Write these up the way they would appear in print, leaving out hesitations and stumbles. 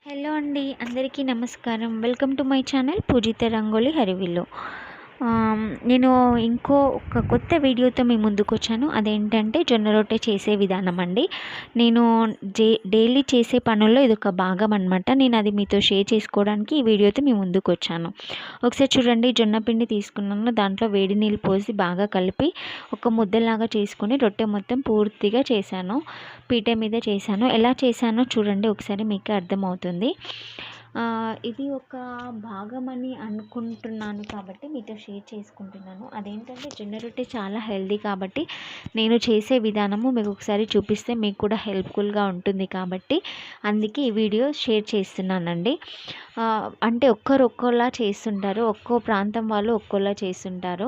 Hello అండి, అందరికీ నమస్కారం. వెల్కమ్ టు మై ఛానల్ పూజిత రంగోలి హరివిల్లు. నేను ఒక కొత్త వీడియోతో మీ ముందుకు వచ్చాను. అదేంటంటే జొన్న రొట్టె చేసే విధానం అండి. నేను డైలీ చేసే పనుల్లో ఇదొక భాగం అనమాట. నేను అది మీతో షేర్ చేసుకోవడానికి ఈ వీడియోతో మీ ముందుకు వచ్చాను. ఒకసారి చూడండి, జొన్న పిండి తీసుకున్నాను. దాంట్లో వేడి నీళ్ళు పోసి బాగా కలిపి ఒక ముద్దలాగా చేసుకొని రొట్టె మొత్తం పూర్తిగా చేశాను. పీట మీద చేశాను. ఎలా చేశానో చూడండి, ఒకసారి మీకు అర్థమవుతుంది. ఇది ఒక భాగమని అనుకుంటున్నాను కాబట్టి మీతో షేర్ చేసుకుంటున్నాను. అదేంటంటే జొన్న రొట్టె చాలా హెల్దీ కాబట్టి నేను చేసే విధానము మీకు ఒకసారి చూపిస్తే మీకు కూడా హెల్ప్ఫుల్గా ఉంటుంది కాబట్టి అందుకే ఈ వీడియో షేర్ చేస్తున్నానండి. అంటే ఒక్కొక్కలా చేస్తుంటారు, ఒక్కో ప్రాంతం వాళ్ళు ఒక్కోలా చేస్తుంటారు.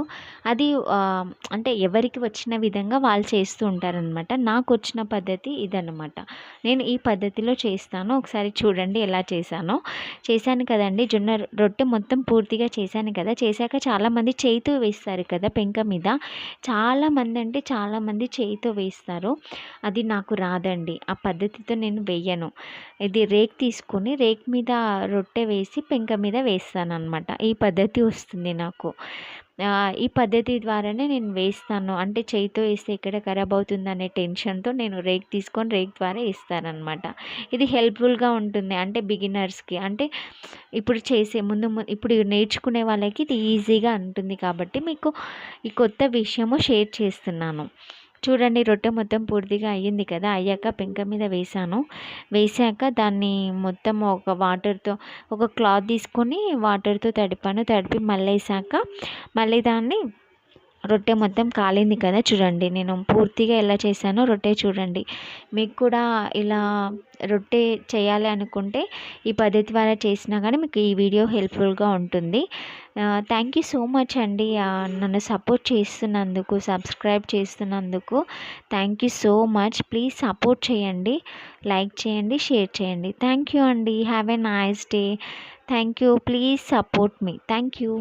అది అంటే ఎవరికి వచ్చిన విధంగా వాళ్ళు చేస్తూ ఉంటారనమాట. నాకు వచ్చిన పద్ధతి ఇదన్నమాట. నేను ఈ పద్ధతిలో చేస్తాను. ఒకసారి చూడండి ఎలా చేశాను కదండి. జొన్న రొట్టె మొత్తం పూర్తిగా చేశాను కదా. చేశాక చాలామంది చేయితో వేస్తారు కదా పెంక మీద. చాలామంది చేయితో వేస్తారు. అది నాకు రాదండి. ఆ పద్ధతితో నేను వేయను. ఇది రేక్ తీసుకొని రేక్ మీద రొట్టె వేసి పెంక మీద వేస్తానన్నమాట. ఈ పద్ధతి వస్తుంది నాకు. ఈ పద్ధతి ద్వారానే నేను వేస్తాను. అంటే చేయితో వేస్తే ఎక్కడ ఖరాబ్ అవుతుందనే టెన్షన్తో నేను రేక్ తీసుకొని రేక్ ద్వారా వేస్తానన్నమాట. ఇది హెల్ప్ఫుల్గా ఉంటుంది. అంటే బిగినర్స్కి, అంటే ఇప్పుడు నేర్చుకునే వాళ్ళకి ఇది ఈజీగా ఉంటుంది కాబట్టి మీకు ఈ కొత్త విషయము షేర్ చేస్తున్నాను. చూడండి, రొట్టె మొత్తం పూర్తిగా అయ్యింది కదా. అయ్యాక పెంక మీద వేసాక దాన్ని మొత్తం ఒక క్లాత్ తీసుకొని వాటర్తో తడిపి మళ్ళీ దాన్ని రొట్టె మొత్తం కాలింది కదా. చూడండి, నేను పూర్తిగా ఎలా చేశానో రొట్టె చూడండి. మీకు కూడా ఇలా రొట్టె చేయాలి అనుకుంటే ఈ పద్ధతి ద్వారా చేసినా కానీ మీకు ఈ వీడియో హెల్ప్ఫుల్గా ఉంటుంది. థ్యాంక్ యూ సో మచ్ అండి. నన్ను సపోర్ట్ చేస్తున్నందుకు, సబ్స్క్రైబ్ చేస్తున్నందుకు thank you so much. Please support చేయండి, లైక్ చేయండి, షేర్ చేయండి. థ్యాంక్ యూ అండి. Have a nice day. Thank you. Please support me. Thank you.